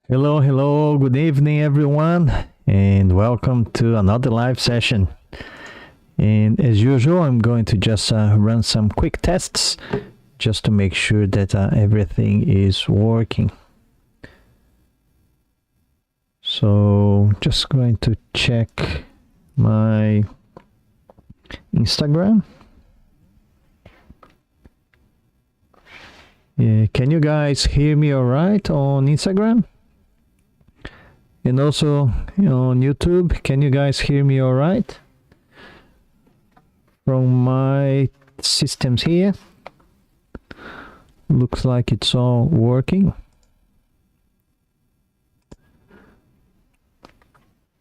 Hello, good evening, everyone, and welcome to another live session. And as usual, I'm going to just run some quick tests just to make sure that everything is working. So, just going to check my Instagram. Can you guys hear me all right on Instagram? And also on YouTube, can you guys hear me all right? From my systems here, looks like it's all working.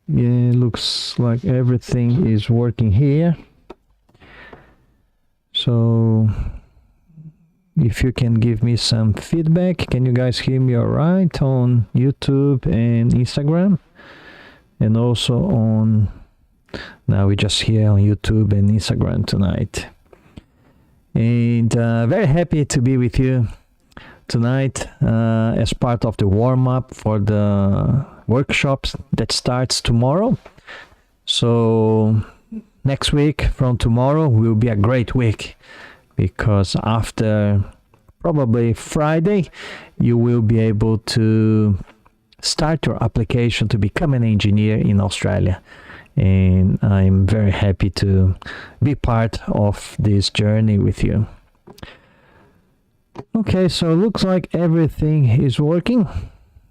Yeah, looks like everything is working here. So if you can give me some feedback, can you guys hear me all right on YouTube and Instagram? And also now we just here on YouTube and Instagram tonight. And very happy to be with you tonight as part of the warm-up for the workshops that starts tomorrow. So next week from tomorrow will be a great week, because after probably Friday, you will be able to start your application to become an engineer in Australia. And I'm very happy to be part of this journey with you. Okay, so it looks like everything is working.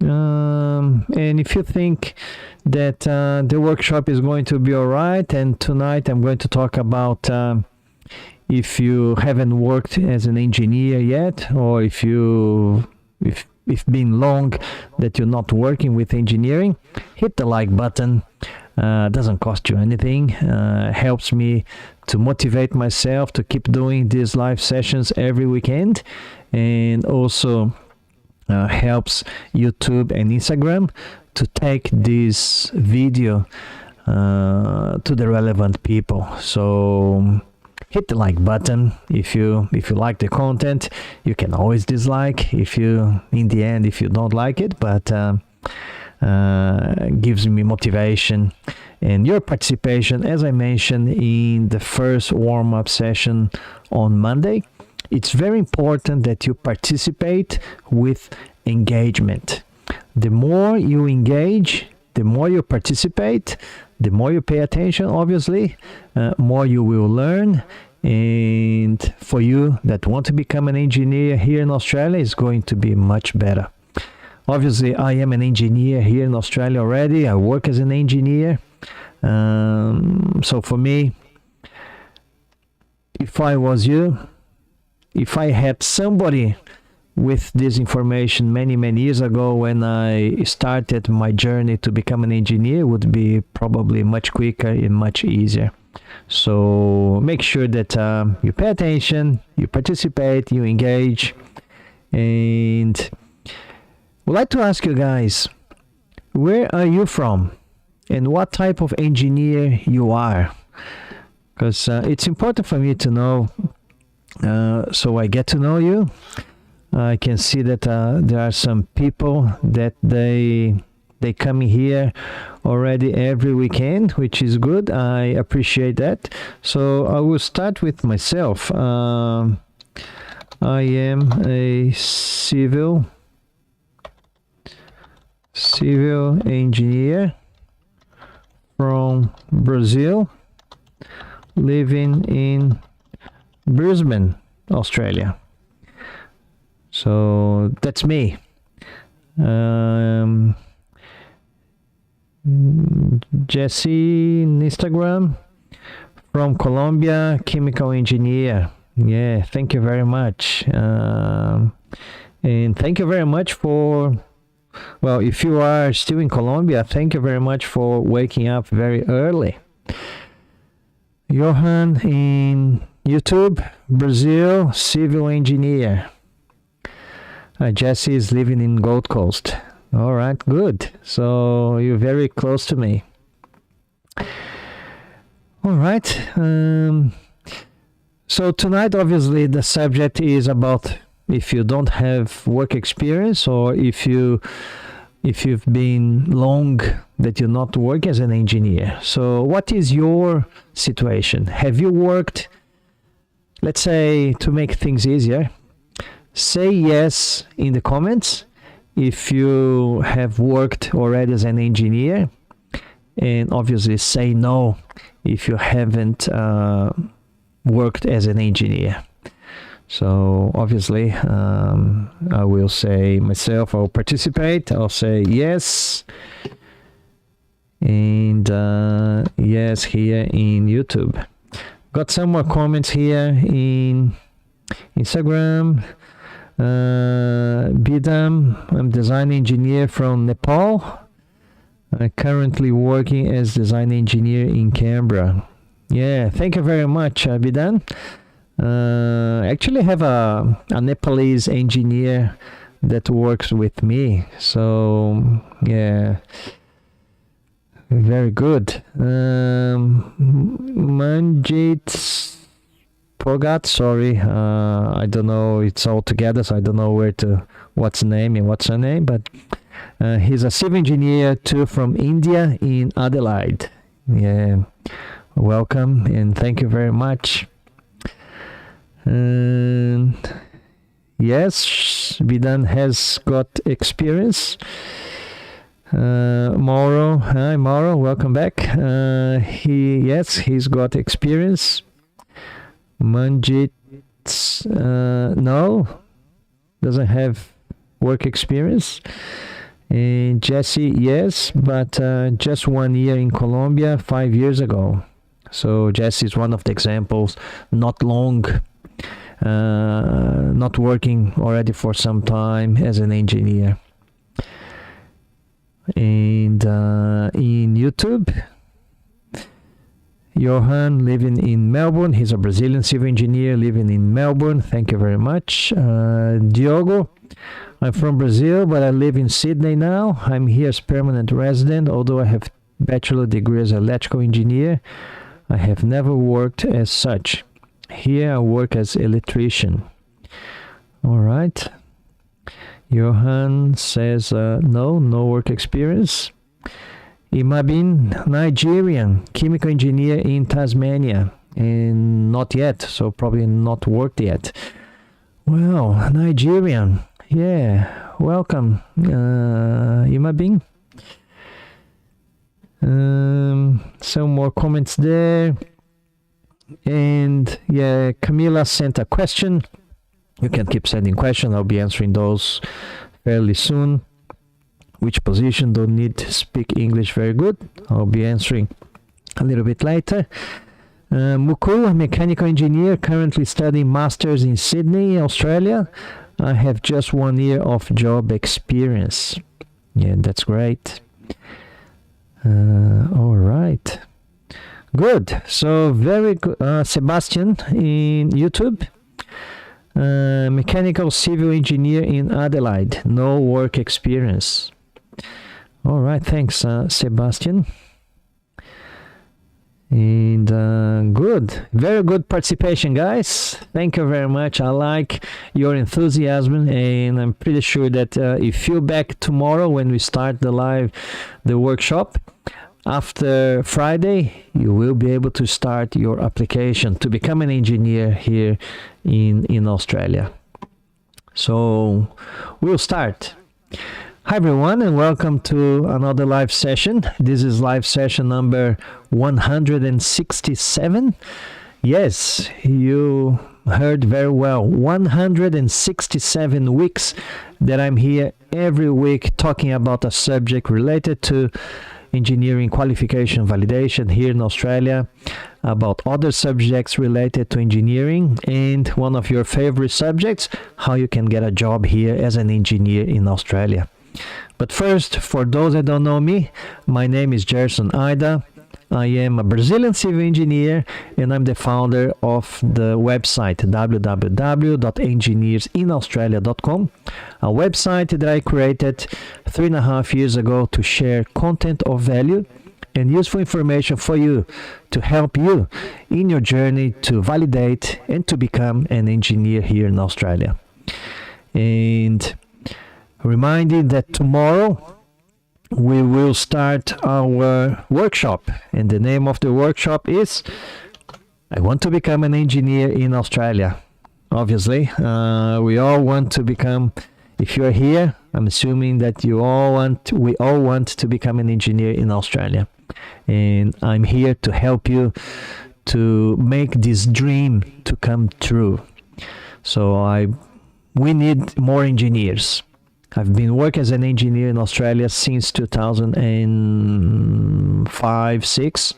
And if you think that the workshop is going to be all right, and tonight I'm going to talk about if you haven't worked as an engineer yet, or if it's been long that you're not working with engineering, hit the like button. Doesn't cost you anything. Helps me to motivate myself to keep doing these live sessions every weekend, and also helps YouTube and Instagram to take this video to the relevant people. So hit the like button if you like the content. You can always dislike if you don't like it, but gives me motivation. And your participation, as I mentioned in the first warm-up session on Monday, it's very important that you participate with engagement. The more you engage, the more you participate, the more you pay attention, obviously, more you will learn. And for you that want to become an engineer here in Australia, it's going to be much better. Obviously, I am an engineer here in Australia already. I work as an engineer. So for me, if I was you, if I had somebody with this information many years ago when I started my journey to become an engineer, would be probably much quicker and much easier. So make sure that you pay attention, you participate, you engage. And I'd like to ask you guys, where are you from and what type of engineer you are? Because it's important for me to know, so I get to know you. I can see that there are some people that they come here already every weekend, which is good. I appreciate that. So I will start with myself. I am a civil engineer from Brazil, living in Brisbane, Australia. So that's me. Jesse in Instagram, from Colombia, chemical engineer. Yeah, thank you very much. And thank you very much for, well, if you are still in Colombia, thank you very much for waking up very early. Johan in YouTube, Brazil, civil engineer. Jesse is living in Gold Coast. All right, good. So you're very close to me. All right. So tonight, obviously, the subject is about if you don't have work experience, or if you if you've been long that you're not working as an engineer. So what is your situation? Have you worked, let's say, to make things easier, say yes in the comments if you have worked already as an engineer, and obviously say no if you haven't worked as an engineer. So obviously I will say myself, I'll participate, I'll say yes, and yes here in YouTube. Got some more comments here in Instagram. Bidam, I'm design engineer from Nepal. I'm currently working as design engineer in Canberra. Yeah, thank you very much, Bidan. Actually have a Nepalese engineer that works with me. So, yeah, very good. Manjit Pogat, sorry, I don't know, it's all together, so I don't know what's the name and what's her name, but he's a civil engineer too from India in Adelaide. Yeah, welcome and thank you very much. And yes, Bidan has got experience. Mauro, hi Mauro, welcome back. He's got experience. Manjit, no, doesn't have work experience. And Jesse, yes, but just 1 year in Colombia 5 years ago. So Jesse is one of the examples, not long, not working already for some time as an engineer. And in YouTube, Johan living in Melbourne. He's a Brazilian civil engineer living in Melbourne. Thank you very much. Diogo, I'm from Brazil, but I live in Sydney now. I'm here as permanent resident, although I have bachelor degree as electrical engineer. I have never worked as such. Here I work as electrician. All right. Johan says no work experience. Imabin, Nigerian, chemical engineer in Tasmania, and not yet, so probably not worked yet. Well, Nigerian, yeah, welcome, Imabin. Some more comments there, and yeah, Camila sent a question. You can keep sending questions. I'll be answering those fairly soon. Which position don't need to speak English very good? I'll be answering a little bit later. Mukul, mechanical engineer, currently studying masters in Sydney, Australia. I have just 1 year of job experience. Yeah, that's great. All right. Good. So very good. Sebastian in YouTube. Mechanical civil engineer in Adelaide. No work experience. All right, thanks, Sebastian. And good, very good participation, guys. Thank you very much. I like your enthusiasm, and I'm pretty sure that if you're back tomorrow when we start the workshop, after Friday, you will be able to start your application to become an engineer here in Australia. So we'll start. Hi everyone, and welcome to another live session. This is live session number 167. Yes, you heard very well. 167 weeks that I'm here every week talking about a subject related to engineering qualification validation here in Australia, about other subjects related to engineering, and one of your favorite subjects, how you can get a job here as an engineer in Australia. But first, for those that don't know me, my name is Gerson Aida. I am a Brazilian civil engineer, and I'm the founder of the website www.engineersinaustralia.com, a website that I created 3.5 years ago to share content of value and useful information for you to help you in your journey to validate and to become an engineer here in Australia. And reminding that tomorrow we will start our workshop, and the name of the workshop is I want to become an engineer in Australia. Obviously, we all want to become, if you're here, I'm assuming that we all want to become an engineer in Australia. And I'm here to help you to make this dream to come true. So we need more engineers. I've been working as an engineer in Australia since 2005-6,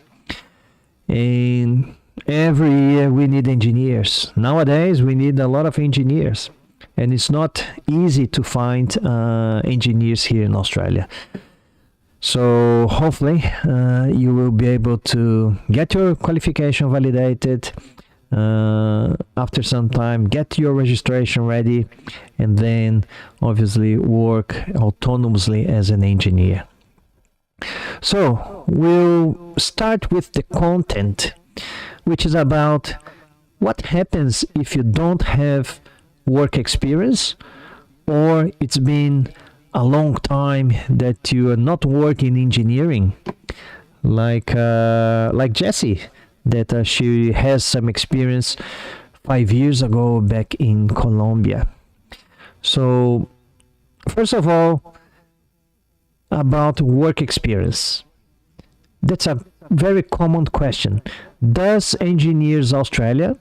and every year we need engineers. Nowadays we need a lot of engineers, and it's not easy to find engineers here in Australia. So hopefully you will be able to get your qualification validated, after some time get your registration ready, and then obviously work autonomously as an engineer. So we'll start with the content, which is about what happens if you don't have work experience, or it's been a long time that you are not working in engineering, like Jessie, that she has some experience 5 years ago back in Colombia. So first of all, about work experience. That's a very common question. Does Engineers Australia,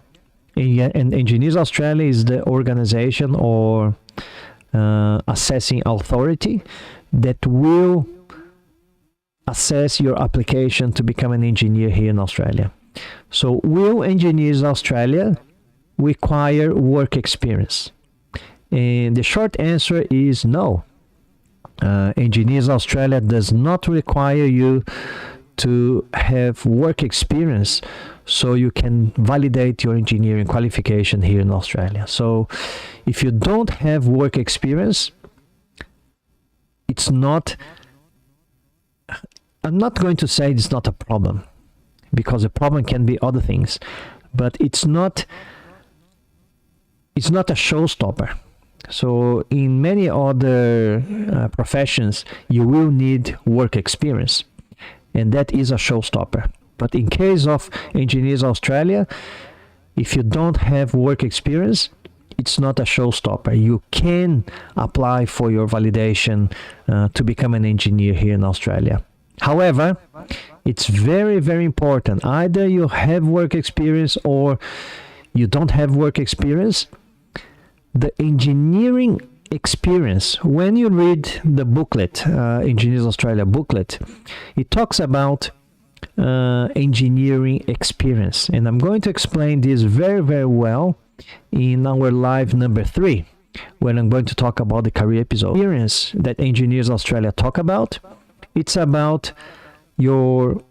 and Engineers Australia is the organization or assessing authority that will assess your application to become an engineer here in Australia. So will Engineers Australia require work experience? And the short answer is no. Engineers Australia does not require you to have work experience so you can validate your engineering qualification here in Australia. So if you don't have work experience, it's not, I'm not going to say it's not a problem, because the problem can be other things, but it's not a showstopper. So in many other professions, you will need work experience, and that is a showstopper. But in case of Engineers Australia, if you don't have work experience, it's not a showstopper. You can apply for your validation to become an engineer here in Australia. However, it's very, very important. Either you have work experience or you don't have work experience. The engineering experience, when you read the booklet, Engineers Australia booklet, it talks about engineering experience. And I'm going to explain this very, very well in our live number 3, when I'm going to talk about the career episode. Experience that Engineers Australia talk about, it's about your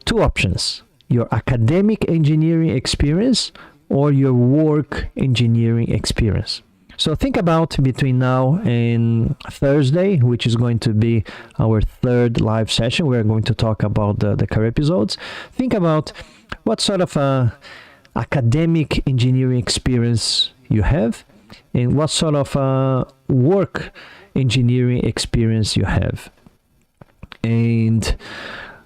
two options: your academic engineering experience or your work engineering experience. So think about between now and Thursday, which is going to be our 3rd live session. We're going to talk about the career episodes. Think about what sort of academic engineering experience you have, and what sort of work engineering experience you have. And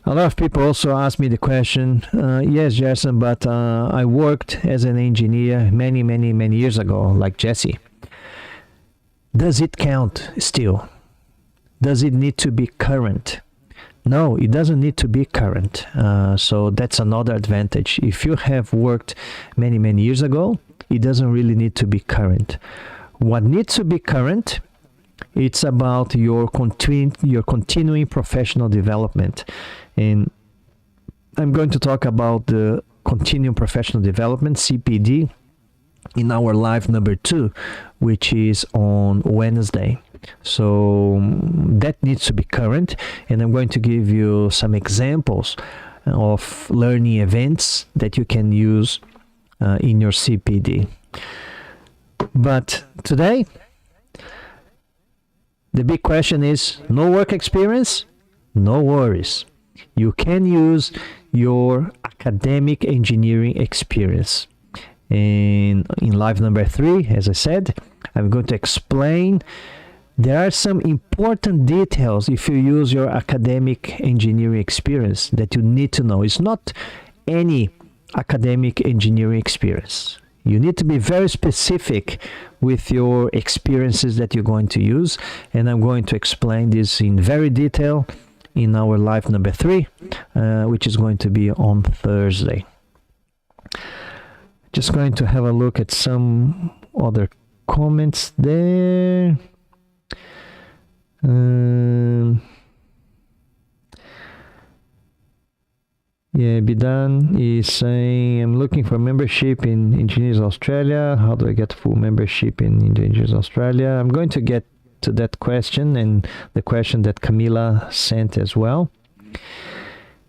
a lot of people also ask me the question, yes, Jason, but I worked as an engineer many, many, many years ago, like Jesse. Does it count still? Does it need to be current? No, it doesn't need to be current. So that's another advantage. If you have worked many, many years ago, it doesn't really need to be current. What needs to be current, it's about your continuing professional development. And I'm going to talk about the continuing professional development, CPD, in our live number 2, which is on Wednesday. So that needs to be current, and I'm going to give you some examples of learning events that you can use in your CPD. But today, the big question is, no work experience? No worries. You can use your academic engineering experience. And in live number 3, as I said, I'm going to explain there are some important details if you use your academic engineering experience that you need to know. It's not any academic engineering experience. You need to be very specific with your experiences that you're going to use, and I'm going to explain this in very detail in our live number 3, which is going to be on Thursday. Just going to have a look at some other comments there. Yeah, Bidan is saying, I'm looking for membership in Engineers Australia. How do I get full membership in Engineers Australia? I'm going to get to that question and the question that Camila sent as well.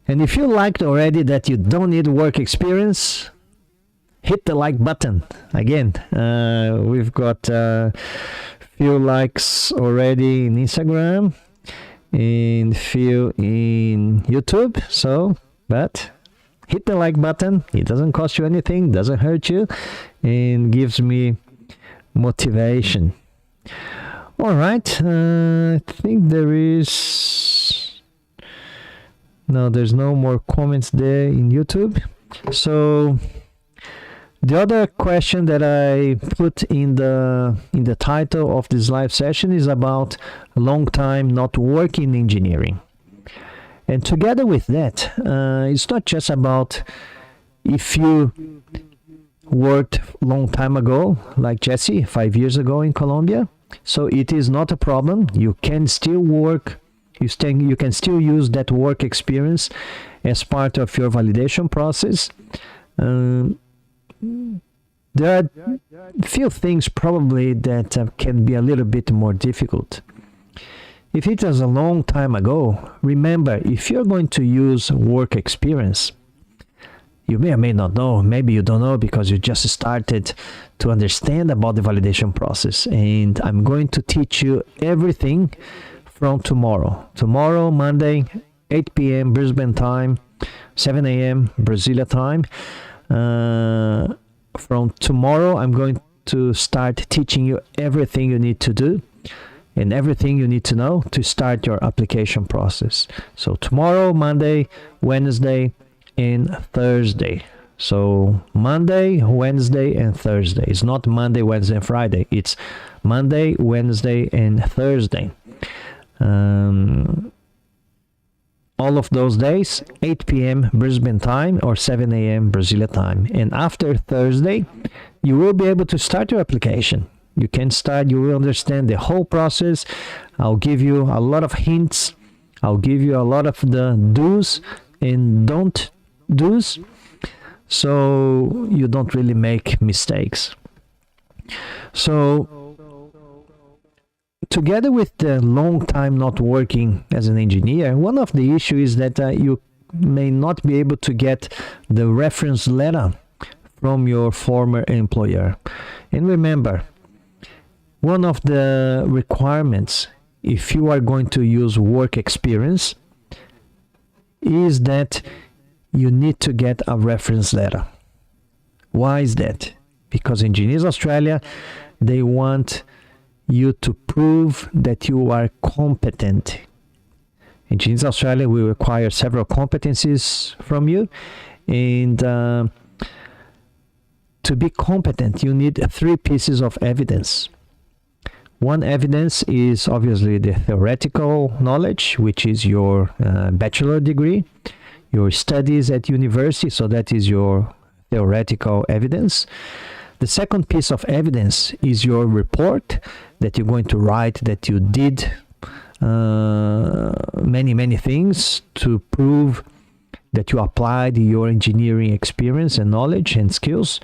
And if you liked already that you don't need work experience, hit the like button. Again, we've got a few likes already in Instagram and few in YouTube. But hit the like button. It doesn't cost you anything, doesn't hurt you, and gives me motivation. All right, I think there is... No, there's no more comments there in YouTube. So the other question that I put in the title of this live session is about a long time not working in engineering. And together with that, it's not just about if you worked a long time ago, like Jesse, 5 years ago in Colombia. So it is not a problem. You can still work. You can still use that work experience as part of your validation process. There are a few things probably that can be a little bit more difficult. If it was a long time ago, remember, if you're going to use work experience, you may or may not know, maybe you don't know because you just started to understand about the validation process. And I'm going to teach you everything from tomorrow. Tomorrow, Monday, 8 p.m. Brisbane time, 7 a.m. Brasilia time. From tomorrow, I'm going to start teaching you everything you need to do and everything you need to know to start your application process. So tomorrow, Monday, Wednesday, and Thursday. So Monday, Wednesday, and Thursday. It's not Monday, Wednesday, and Friday. It's Monday, Wednesday, and Thursday. All of those days, 8 p.m. Brisbane time or 7 a.m. Brasilia time. And after Thursday, you will be able to start your application. You can start, you will understand the whole process. I'll give you a lot of hints. I'll give you a lot of the do's and don't do's, so you don't really make mistakes. So together with the long time not working as an engineer, one of the issues is that you may not be able to get the reference letter from your former employer. And remember, one of the requirements, if you are going to use work experience, is that you need to get a reference letter. Why is that? Because Engineers Australia, they want you to prove that you are competent. Engineers Australia will require several competencies from you, and to be competent, you need 3 pieces of evidence. One evidence is obviously the theoretical knowledge, which is your bachelor degree, your studies at university, so that is your theoretical evidence. The second piece of evidence is your report that you're going to write that you did many things to prove that you applied your engineering experience and knowledge and skills.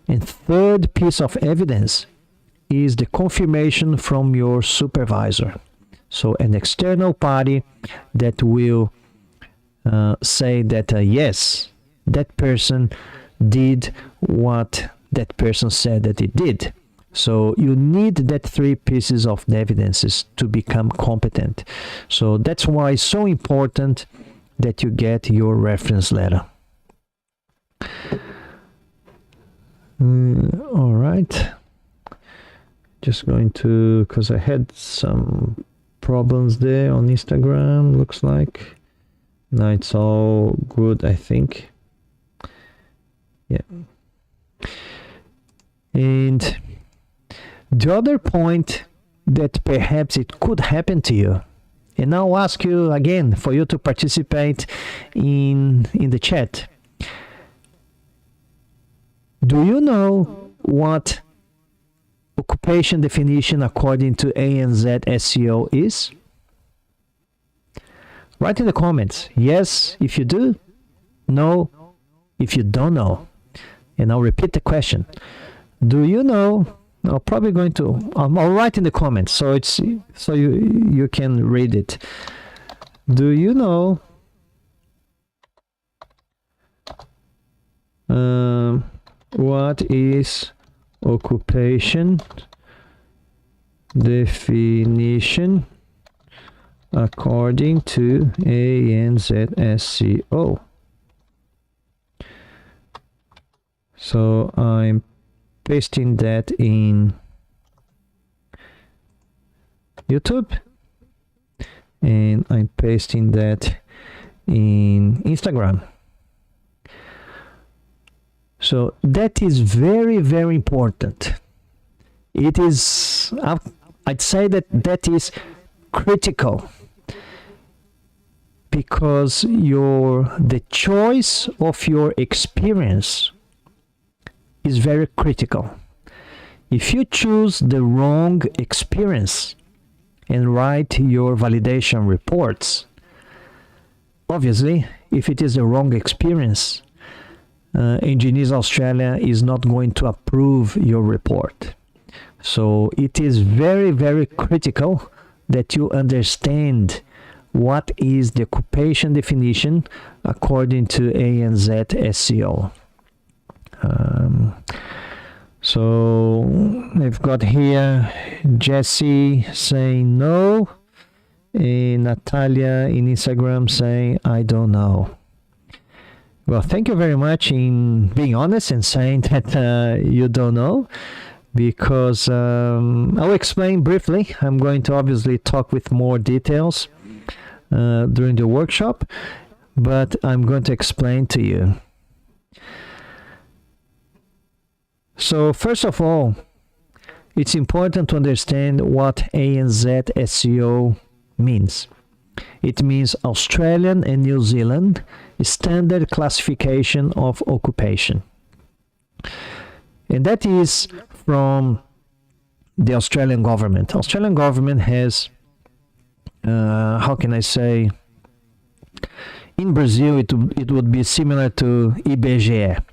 And third piece of evidence is the confirmation from your supervisor. So an external party that will say that yes, that person did what that person said that it did. So you need that 3 pieces of evidences to become competent. So that's why it's so important that you get your reference letter. All right. Just going to, because I had some problems there on Instagram, looks like. Now it's all good, I think. Yeah. And the other point that perhaps it could happen to you, and I'll ask you again for you to participate in the chat. Do you know what occupation definition according to ANZ SEO is? Write in the comments. Yes, if you do. No, if you don't know. And I'll repeat the question. Do you know? I'm probably going to. I'll write in the comments so you can read it. Do you know? What is occupation definition according to ANZ SEO? So I'm pasting that in YouTube, and I'm pasting that in Instagram. So that is very, very important. It is, I'd say that is critical, because the choice of your experience is very critical. If you choose the wrong experience and write your validation reports, obviously, if it is the wrong experience, Engineers Australia is not going to approve your report. So it is very, very critical that you understand what is the occupation definition according to ANZ SEO. So I've got here Jesse saying no, and Natalia in Instagram saying I don't know. Well, thank you very much in being honest and saying that you don't know, because I'll explain briefly. I'm going to obviously talk with more details during the workshop, but I'm going to explain to you. So first of all, it's important to understand what ANZ SEO means. It means Australian and New Zealand Standard Classification of Occupation. And that is from the Australian government. Australian government has, how can I say, in Brazil it would be similar to IBGE,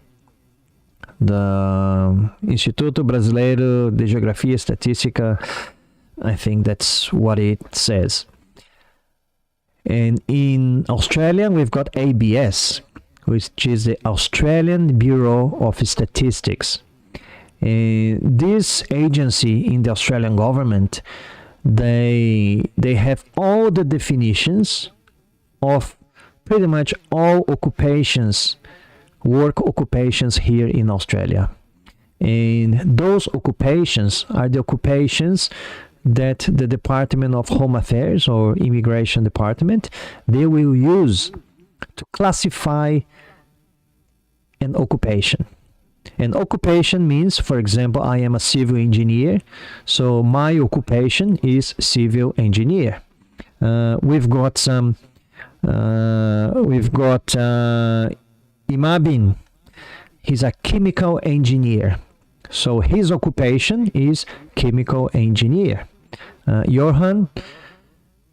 the Instituto Brasileiro de Geografia e Estatística. I think that's what it says. And in Australia, we've got ABS, which is the Australian Bureau of Statistics. This agency in the Australian government, they have all the definitions of pretty much all occupations, work occupations here in Australia. And those occupations are the occupations that the Department of Home Affairs or Immigration Department, they will use to classify an occupation. An occupation means, for example, I am a civil engineer, so my occupation is civil engineer. We've got Imabin, he's a chemical engineer, so his occupation is chemical engineer. Johan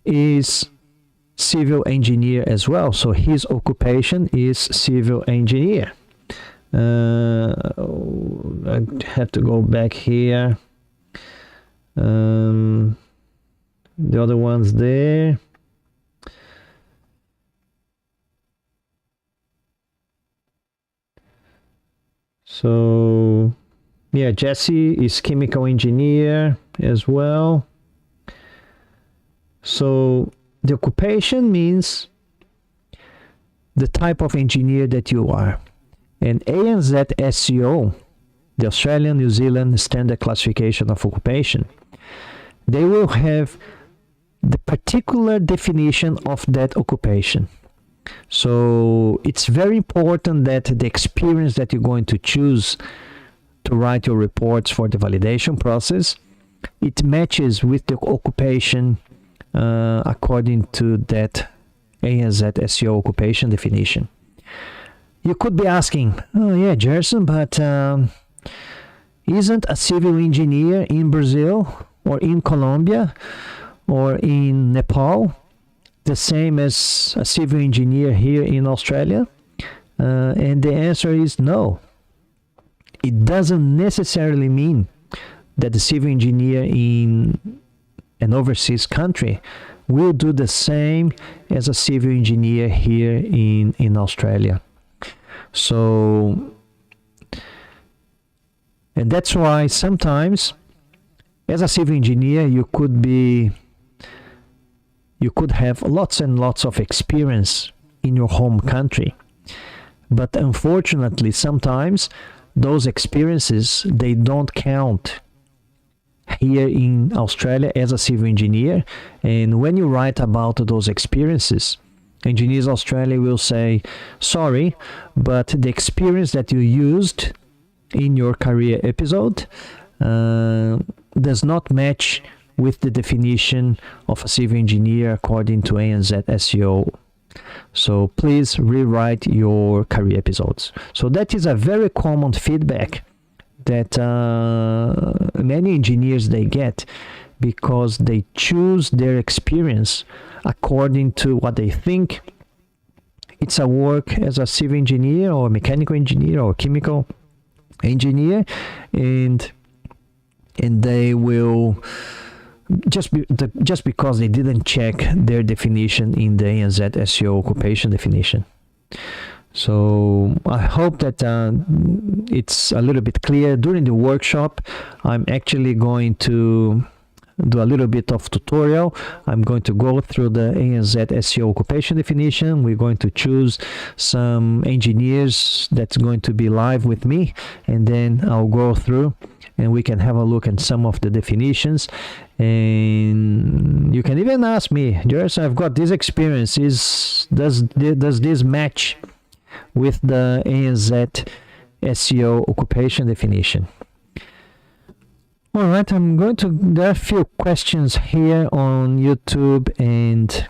is civil engineer as well, so his occupation is civil engineer. I have to go back here. The other ones there. So yeah, Jesse is chemical engineer as well. So the occupation means the type of engineer that you are. And ANZ SEO the Australian, New Zealand standard classification of occupation, they will have the particular definition of that occupation. So it's very important that the experience that you're going to choose to write your reports for the validation process, it matches with the occupation according to that ANZ SEO occupation definition. You could be asking, oh yeah, Gerson, but isn't a civil engineer in Brazil or in Colombia or in Nepal the same as a civil engineer here in Australia? And the answer is no. It doesn't necessarily mean that the civil engineer in an overseas country will do the same as a civil engineer here in Australia. So, and that's why sometimes as a civil engineer you could have lots and lots of experience in your home country, but unfortunately sometimes those experiences, they don't count here in Australia as a civil engineer. And when you write about those experiences, Engineers Australia will say, sorry, but the experience that you used in your career episode does not match with the definition of a civil engineer according to ANZ SEO. So please rewrite your career episodes. So that is a very common feedback that many engineers they get, because they choose their experience according to what they think it's a work as a civil engineer or mechanical engineer or chemical engineer, and they will just because they didn't check their definition in the ANZ SEO occupation definition. So I hope that it's a little bit clear. During the workshop, I'm actually going to do a little bit of tutorial. I'm going to go through the ANZ SEO occupation definition. We're going to choose some engineers that's going to be live with me, and then I'll go through and we can have a look at some of the definitions. And you can even ask me, Jerson, I've got this experience. Does this match with the ANZ SEO occupation definition? All right, there are a few questions here on YouTube and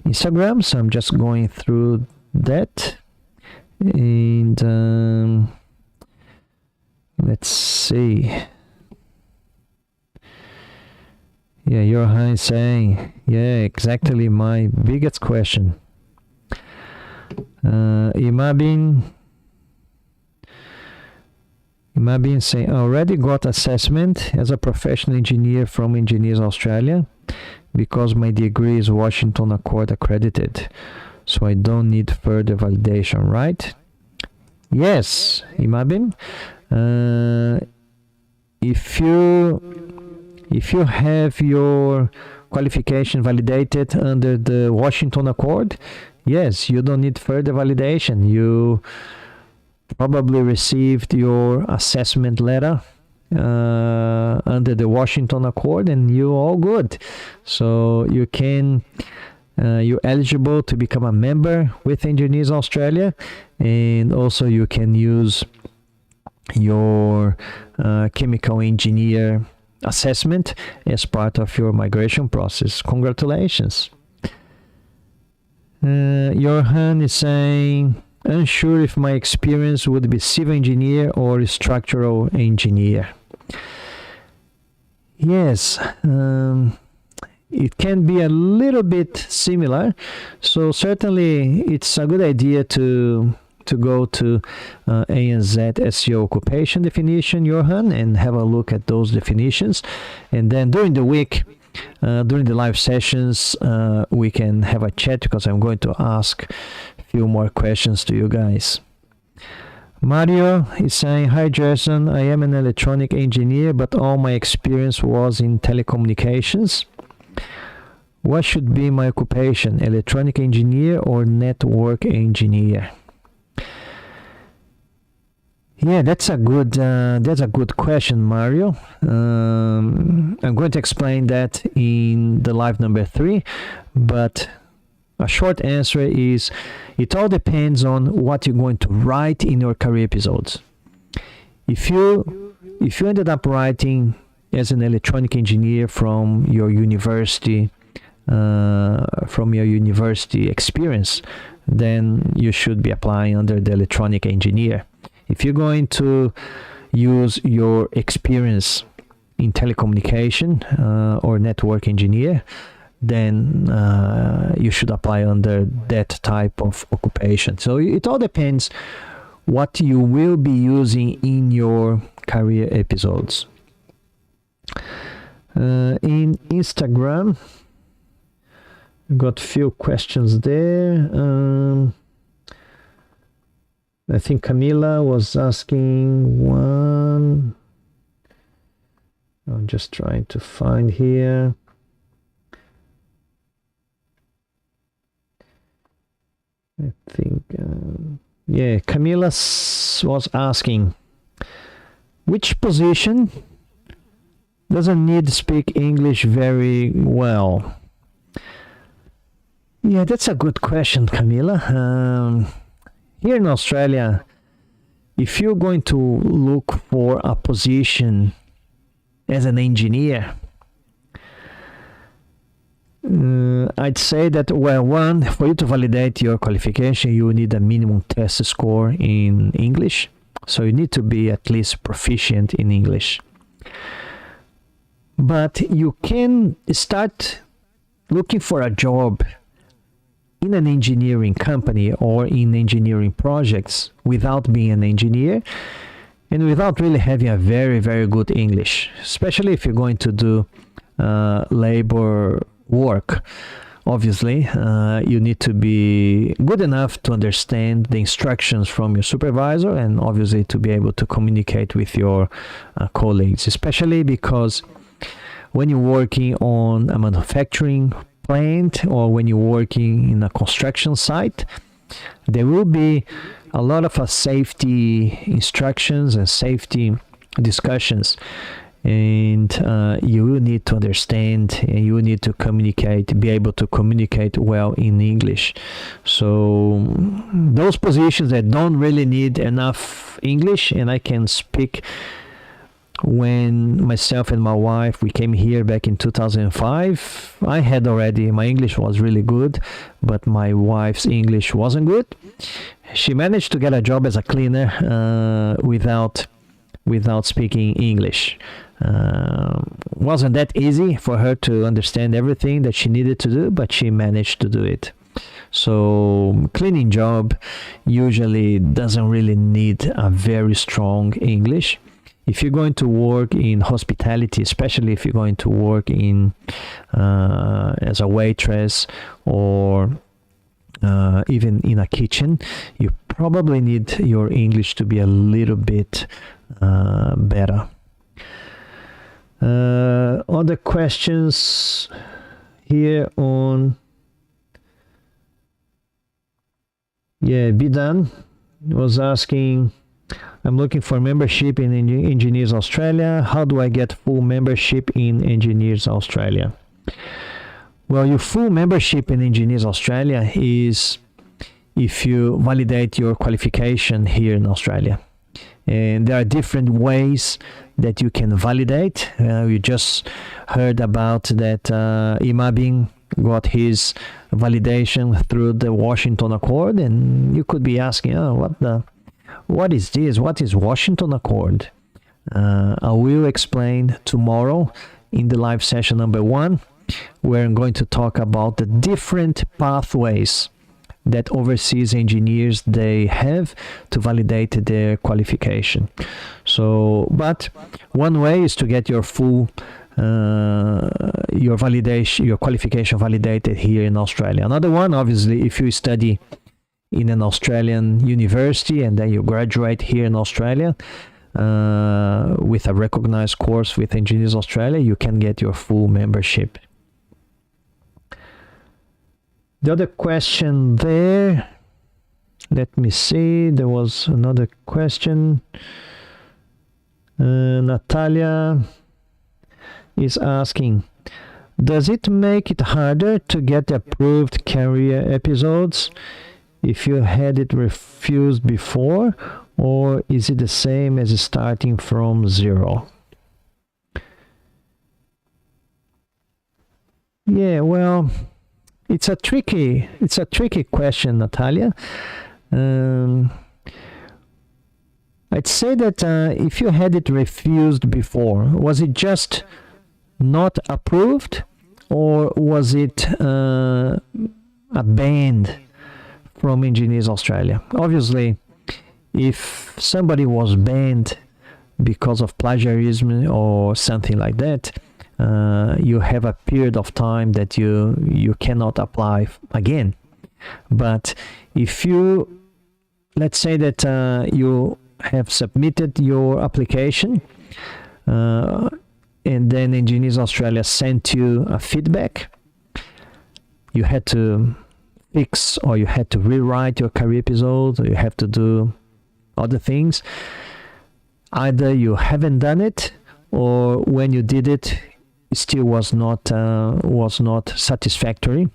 Instagram, so I'm just going through that. And let's see. Yeah, Johan is saying, yeah, exactly my biggest question. Imabin saying, I already got assessment as a professional engineer from Engineers Australia because my degree is Washington Accord accredited, so I don't need further validation, right? Yes, Imabin. If you have your qualification validated under the Washington Accord, yes, you don't need further validation. You probably received your assessment letter under the Washington Accord, and you're all good. So you're eligible to become a member with Engineers Australia, and also you can use your chemical engineer assessment as part of your migration process. Congratulations. Johan is saying, unsure if my experience would be civil engineer or structural engineer. Yes, it can be a little bit similar. So certainly it's a good idea to go to ANZ SEO occupation definition, Johan, and have a look at those definitions. And then during the week, during the live sessions, we can have a chat, because I'm going to ask a few more questions to you guys. Mario is saying, hi Jason, I am an electronic engineer, but all my experience was in telecommunications. What should be my occupation, electronic engineer or network engineer? Yeah, that's a good question, Mario. I'm going to explain that in the live number 3, but a short answer is it all depends on what you're going to write in your career episodes. If you ended up writing as an electronic engineer from your university experience, then you should be applying under the electronic engineer. If you're going to use your experience in telecommunication or network engineer, then you should apply under that type of occupation. So it all depends what you will be using in your career episodes. In Instagram, got few questions there. I think Camila was asking one. I'm just trying to find here. I think, yeah, Camila was asking, which position doesn't need to speak English very well? Yeah, that's a good question, Camila. Here in Australia, if you're going to look for a position as an engineer, I'd say that, well, one, for you to validate your qualification, you need a minimum test score in English. So you need to be at least proficient in English. But you can start looking for a job in an engineering company or in engineering projects without being an engineer and without really having a very, very good English, especially if you're going to do labor work. Obviously, you need to be good enough to understand the instructions from your supervisor and obviously to be able to communicate with your colleagues, especially because when you're working on a manufacturing plant or when you're working in a construction site, there will be a lot of safety instructions and safety discussions, and you will need to understand and you will need to communicate, be able to communicate well in English. So those positions that don't really need enough English, and I can speak when myself and my wife, we came here back in 2005, I had already, my English was really good, but my wife's English wasn't good. She managed to get a job as a cleaner without speaking English. Wasn't that easy for her to understand everything that she needed to do, but she managed to do it. So cleaning job usually doesn't really need a very strong English. If you're going to work in hospitality, especially if you're going to work in as a waitress or even in a kitchen, you probably need your English to be a little bit better. Other questions here on, yeah, Bidan was asking, I'm looking for membership in Engineers Australia. How do I get full membership in Engineers Australia? Well, your full membership in Engineers Australia is if you validate your qualification here in Australia. And there are different ways that you can validate. We just heard about that Imabing got his validation through the Washington Accord, and you could be asking, what is this? What is Washington Accord? I will explain tomorrow in the live session number 1, where I'm going to talk about the different pathways that overseas engineers they have to validate their qualification. So, but one way is to get your full your qualification validated here in Australia. Another one, obviously, if you study in an Australian university and then you graduate here in Australia with a recognized course with Engineers Australia, you can get your full membership. The other question there, Let me see. There was another question. Natalia is asking, does it make it harder to get approved career episodes if you had it refused before, or is it the same as starting from zero? Yeah, well, it's a tricky question, Natalia. I'd say that if you had it refused before, was it just not approved, or was it a ban from Engineers Australia? Obviously, if somebody was banned because of plagiarism or something like that, you have a period of time that you cannot apply again. But if you, let's say that you have submitted your application and then Engineers Australia sent you a feedback, you had to fix or you had to rewrite your career episode, or you have to do other things. Either you haven't done it, or when you did it, it still was not satisfactory.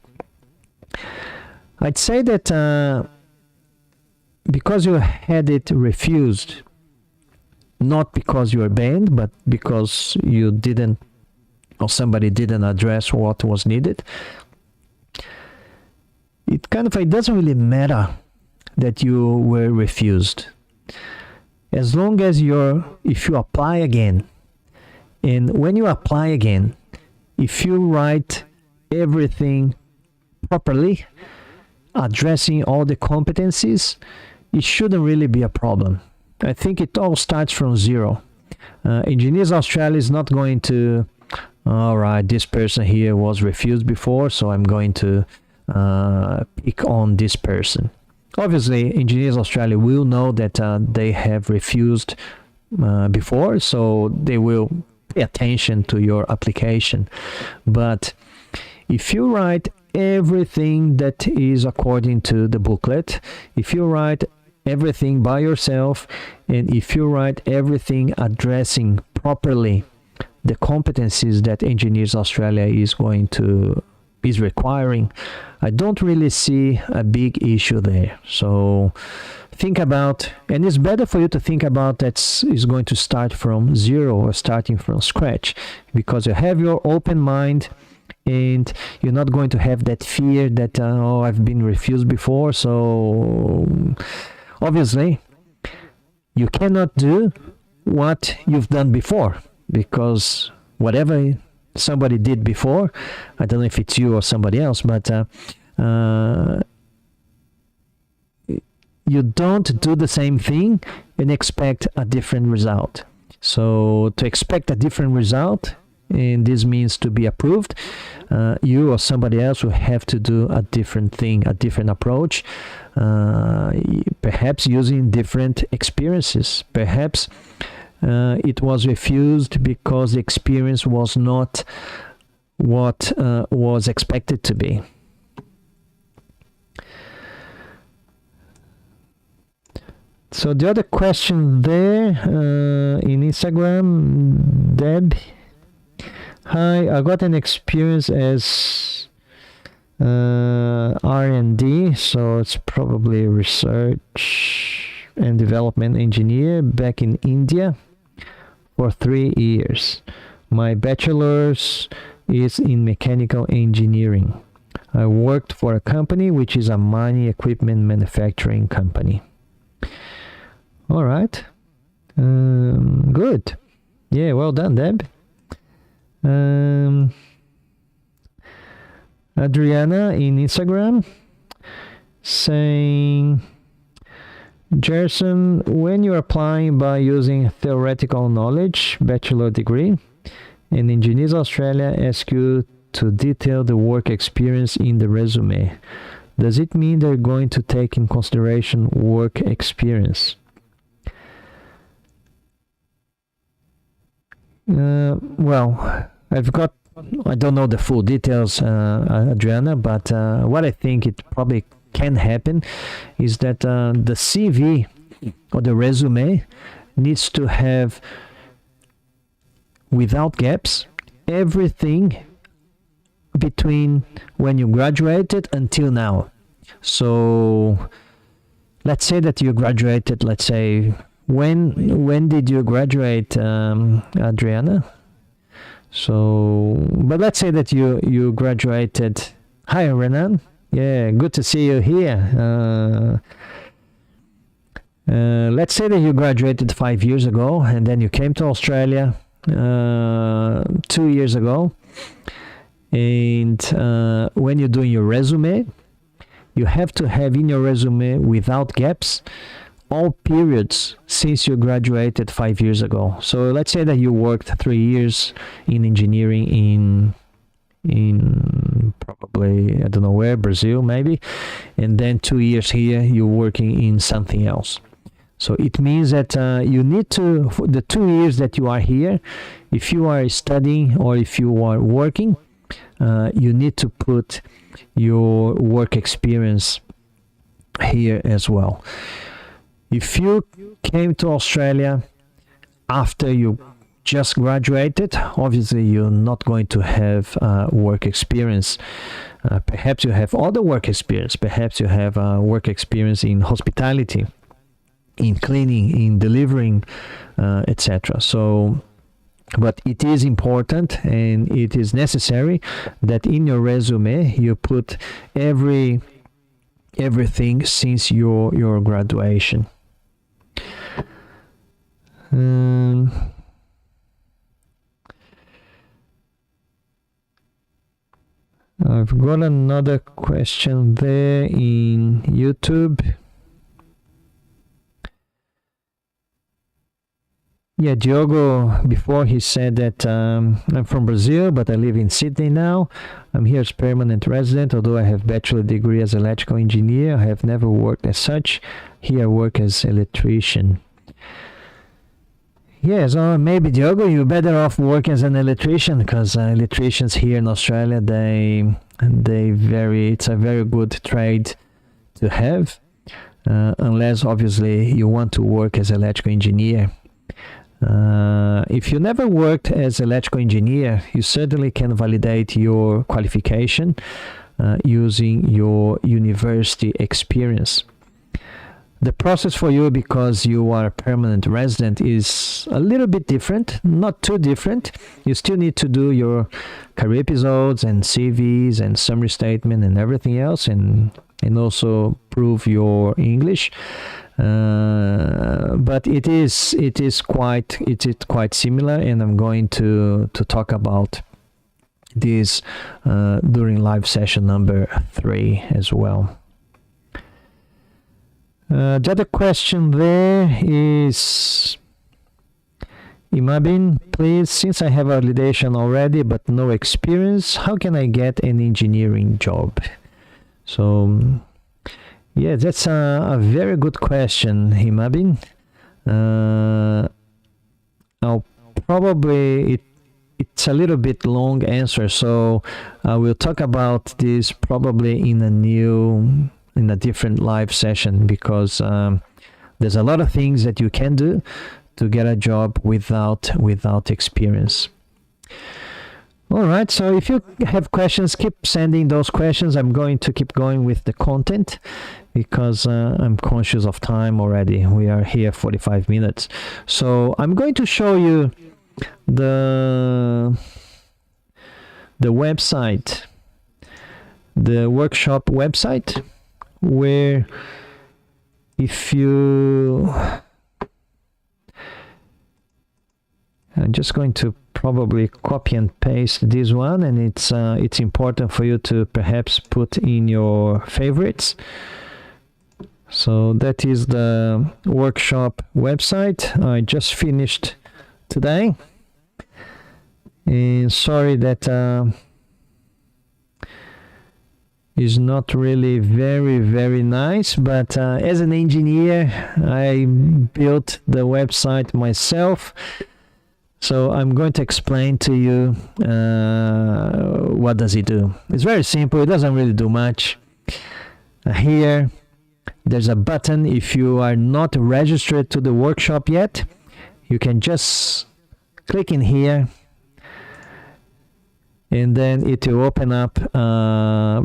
I'd say that because you had it refused, not because you were banned, but because you didn't, or somebody didn't address what was needed, it doesn't really matter that you were refused. As long as if you apply again, and when you apply again, if you write everything properly, addressing all the competencies, it shouldn't really be a problem. I think it all starts from zero. Engineers Australia is not going to, all right, this person here was refused before, so I'm going to pick on this person. Obviously, Engineers Australia will know that they have refused before, so they will pay attention to your application. But if you write everything that is according to the booklet, if you write everything by yourself, and if you write everything addressing properly the competencies that Engineers Australia is requiring, I don't really see a big issue there. So think about, and it's better for you to think about that is going to start from zero or starting from scratch, because you have your open mind and you're not going to have that fear that I've been refused before. So obviously you cannot do what you've done before, because whatever somebody did before, I don't know if it's you or somebody else, but you don't do the same thing and expect a different result. So to expect a different result, and this means to be approved, you or somebody else will have to do a different thing, a different approach, perhaps using different experiences. Perhaps it was refused because the experience was not what was expected to be. So the other question there in Instagram, Deb. Hi, I got an experience as R&D, so it's probably research and development engineer back in India for 3 years. My bachelor's is in mechanical engineering. I worked for a company which is a mining equipment manufacturing company. All right. Good. Yeah, well done, Deb. Adriana in Instagram saying, Gerson, when you're applying by using theoretical knowledge, bachelor degree, and Engineers Australia ask you to detail the work experience in the resume, does it mean they're going to take in consideration work experience? Well, I don't know the full details, Adriana, but what I think it probably can happen is that the CV or the resume needs to have, without gaps, everything between when you graduated until now. So let's say that you graduated, let's say, when did you graduate, Adriana? So, but let's say that you graduated. Hi, Renan. Yeah, good to see you here. Let's say that you graduated 5 years ago, and then you came to Australia 2 years ago. And when you're doing your resume, you have to have in your resume, without gaps, all periods since you graduated 5 years ago. So let's say that you worked 3 years in engineering in probably, I don't know where, Brazil maybe, and then 2 years here you're working in something else. So it means that you need to, for the 2 years that you are here, if you are studying or if you are working, you need to put your work experience here as well. If you came to Australia after you just graduated, obviously you're not going to have work experience. Perhaps you have other work experience. Perhaps you have work experience in hospitality, in cleaning, in delivering, etc. So, but it is important and it is necessary that in your resume you put everything since your graduation. I've got another question there in YouTube. Yeah, Diogo, before he said that I'm from Brazil, but I live in Sydney now. I'm here as permanent resident, although I have bachelor degree as electrical engineer. I have never worked as such. Here I work as electrician. Yes, maybe Diogo, you're better off working as an electrician, because electricians here in Australia, it's a very good trade to have, unless obviously you want to work as electrical engineer. If you never worked as electrical engineer, you certainly can validate your qualification using your university experience. The process for you, because you are a permanent resident, is a little bit different, not too different. You still need to do your career episodes and CVs and summary statement and everything else, and also prove your English. But it is quite similar, and I'm going to talk about this during live session number 3 as well. The other question there is, Imabin, please, since I have validation already but no experience, how can I get an engineering job? So, yeah, that's a very good question, Imabin. I'll probably, it's a little bit long answer, so I will talk about this probably in a different live session, because there's a lot of things that you can do to get a job without experience. All right, so if you have questions, keep sending those questions. I'm going to keep going with the content, because I'm conscious of time already. We are here 45 minutes. So I'm going to show you the website, the workshop website, where if you, I'm just going to probably copy and paste this one, and it's important for you to perhaps put in your favorites. So that is the workshop website. I just finished today, and sorry that is not really very nice, but as an engineer I built the website myself, so I'm going to explain to you what does it do. It's very simple. It doesn't really do much. Here there's a button. If you are not registered to the workshop yet, you can just click in here, and then it will open up the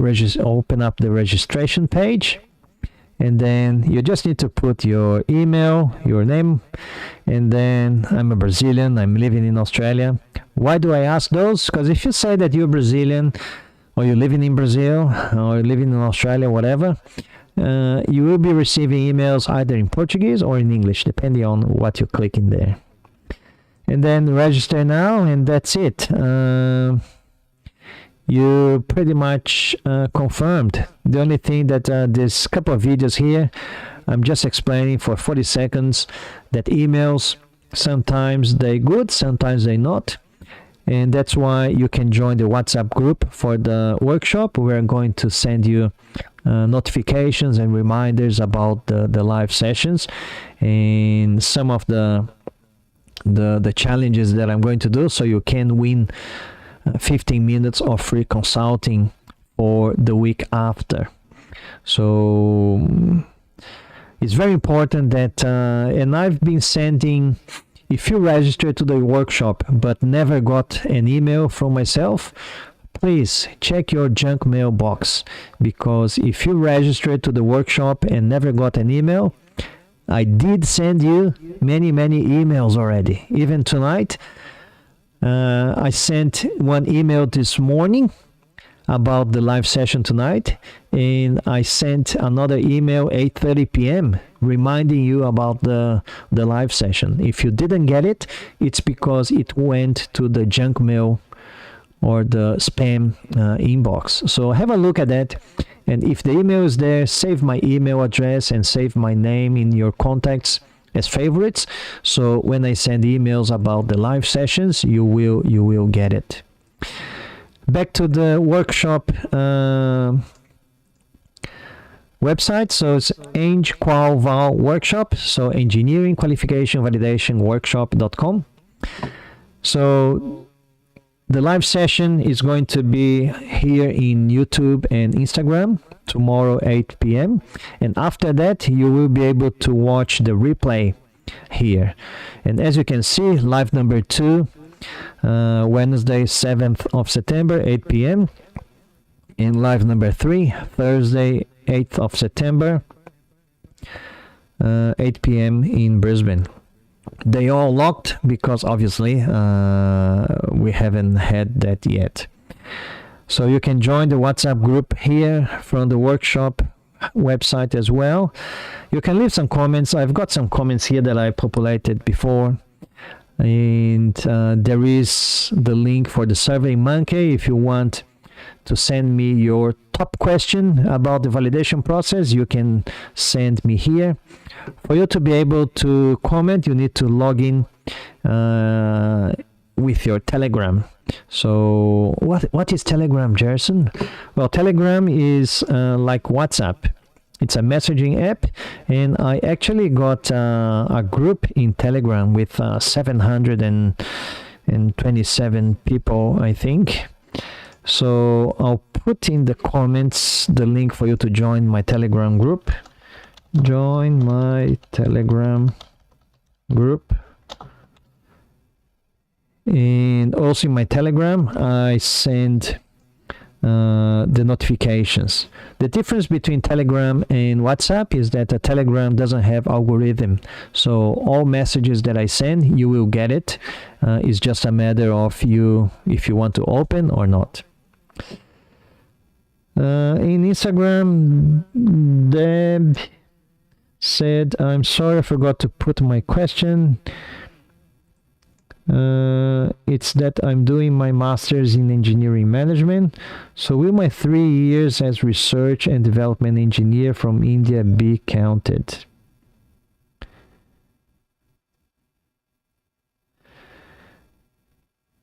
registration page. And then you just need to put your email, your name, and then I'm a Brazilian, I'm living in Australia. Why do I ask those? Because if you say that you're Brazilian, or you're living in Brazil, or you're living in Australia, whatever, you will be receiving emails either in Portuguese or in English, depending on what you click in there. And then register now, and that's it. You pretty much confirmed. The only thing that this couple of videos here, I'm just explaining for 40 seconds that emails, sometimes they're good, sometimes they're not. And that's why you can join the WhatsApp group for the workshop. We're going to send you notifications and reminders about the live sessions and some of the challenges that I'm going to do, so you can win 15 minutes of free consulting for the week after. So it's very important that, and I've been sending, if you register to the workshop but never got an email from myself, please check your junk mail box, because if you registered to the workshop and never got an email, I did send you many emails already. Even tonight, I sent one email this morning about the live session tonight, and I sent another email 8:30 p.m. reminding you about the live session. If you didn't get it, it's because it went to the junk mail or the spam inbox. So have a look at that, and if the email is there, save my email address and save my name in your contacts as favorites, so when I send emails about the live sessions, you will get it. Back to the workshop website. So it's EngQualVal workshop, so engineering qualification validation workshop.com. So the live session is going to be here in YouTube and Instagram tomorrow 8 p.m. and after that you will be able to watch the replay here. And as you can see, live number 2, Wednesday 7th of September 8 p.m. and live number 3, Thursday 8th of September 8 p.m. in Brisbane. They all locked because obviously we haven't had that yet. So you can join the WhatsApp group here from the workshop website as well. You can leave some comments. I've got some comments here that I populated before. And there is the link for the Survey Monkey. If you want to send me your top question about the validation process, you can send me here. For you to be able to comment, you need to log in with your Telegram. So what is Telegram, Gerson? Well, Telegram is like WhatsApp. It's a messaging app, and I actually got a group in Telegram with 727 people, I think. So I'll put in the comments the link for you to join my Telegram group. Join my Telegram group. And also in my Telegram, I send the notifications. The difference between Telegram and WhatsApp is that a Telegram doesn't have algorithm. So all messages that I send, you will get it. It's just a matter of you if you want to open or not. In Instagram, Deb said, I'm sorry, I forgot to put my question. It's that I'm doing my master's in engineering management. So will my 3 years as research and development engineer from India be counted?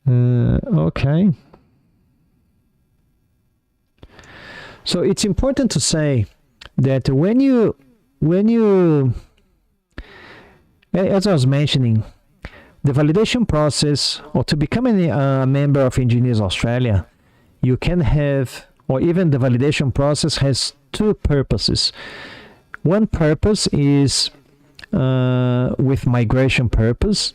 Okay. So it's important to say that when you, as I was mentioning, the validation process, or to become a member of Engineers Australia, you can have or even the validation process has two purposes. One purpose is with migration purpose,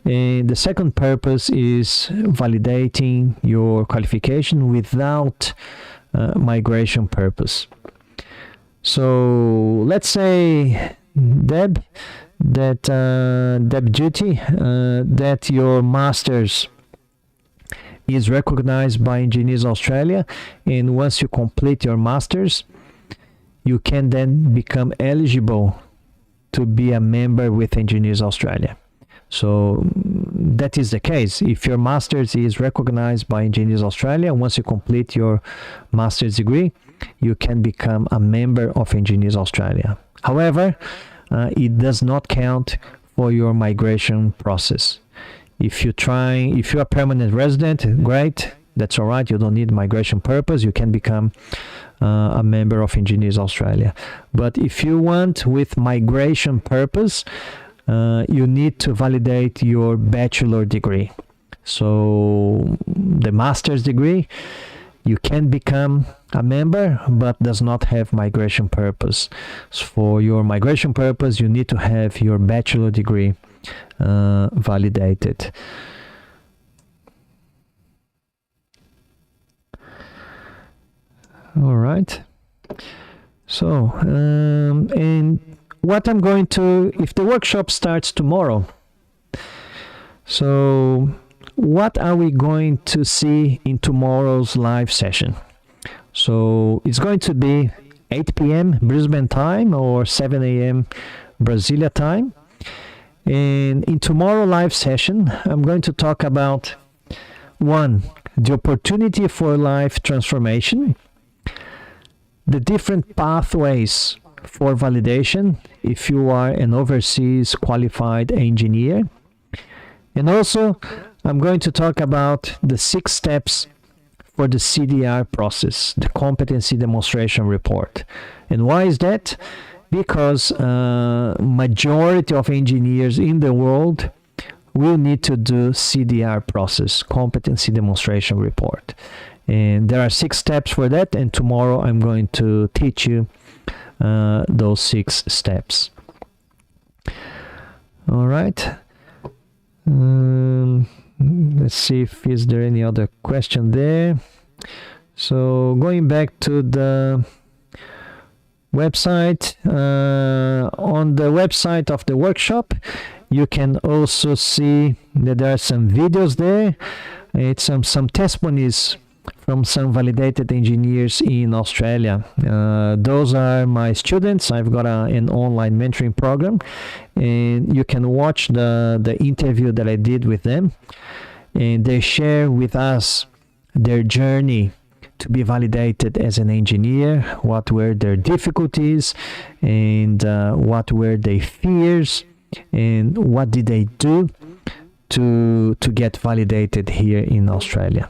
and the second purpose is validating your qualification without migration purpose. So let's say, Deb Duty, that your master's is recognized by Engineers Australia, and once you complete your master's, you can then become eligible to be a member with Engineers Australia. So that is the case. If your master's is recognized by Engineers Australia, once you complete your master's degree, you can become a member of Engineers Australia. However, it does not count for your migration process. If you're a permanent resident, great, that's all right. You don't need migration purpose. You can become a member of Engineers Australia. But if you want with migration purpose, you need to validate your bachelor degree. So the master's degree, you can become a member, but does not have migration purpose. So for your migration purpose, you need to have your bachelor degree validated. All right. So, and what I'm going to, if the workshop starts tomorrow, so what are we going to see in tomorrow's live session? So it's going to be 8 p.m. Brisbane time or 7 a.m. Brasilia time. And in tomorrow live session, I'm going to talk about, one, the opportunity for life transformation, the different pathways for validation if you are an overseas qualified engineer. And also, I'm going to talk about the 6 steps for the CDR process, the Competency Demonstration Report. And why is that? Because majority of engineers in the world will need to do CDR process, Competency Demonstration Report. And there are 6 steps for that, and tomorrow I'm going to teach you those 6 steps. All right. Let's see if is there any other question there. So going back to the website, on the website of the workshop, you can also see that there are some videos there. It's some testimonies from some validated engineers in Australia. Those are my students. I've got an online mentoring program, and you can watch the interview that I did with them, and they share with us their journey to be validated as an engineer, what were their difficulties, and what were their fears, and what did they do to get validated here in Australia.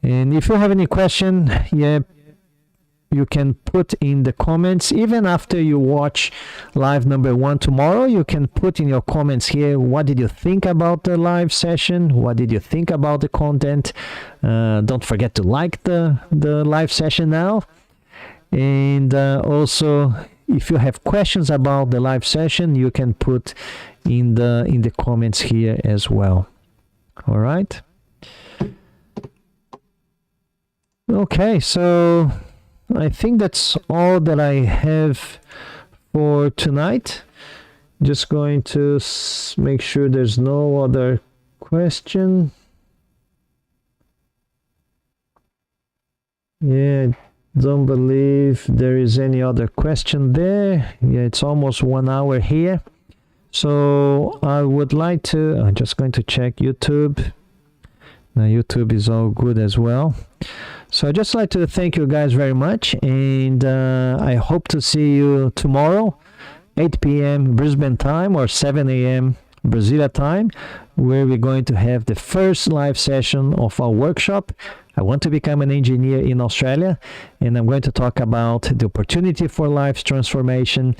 And if you have any question, you can put in the comments. Even after you watch live number 1 tomorrow, you can put in your comments here, what did you think about the live session? What did you think about the content? Don't forget to like the live session now. And also, if you have questions about the live session, you can put in the comments here as well. All right. Okay, so I think that's all that I have for tonight. Just going to make sure there's no other question. Yeah, don't believe there is any other question there. Yeah, it's almost 1 hour here. So I would like to, I'm just going to check YouTube. Now YouTube is all good as well. So I'd just like to thank you guys very much, and I hope to see you tomorrow, 8 p.m. Brisbane time or 7 a.m. Brasilia time, where we're going to have the first live session of our workshop. I want to become an engineer in Australia, and I'm going to talk about the opportunity for life transformation,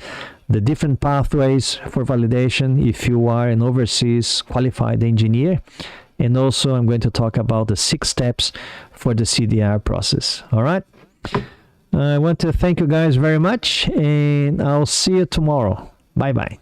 the different pathways for validation if you are an overseas qualified engineer, And also I'm going to talk about the 6 steps for the CDR process. All right. I want to thank you guys very much, and I'll see you tomorrow. Bye-bye.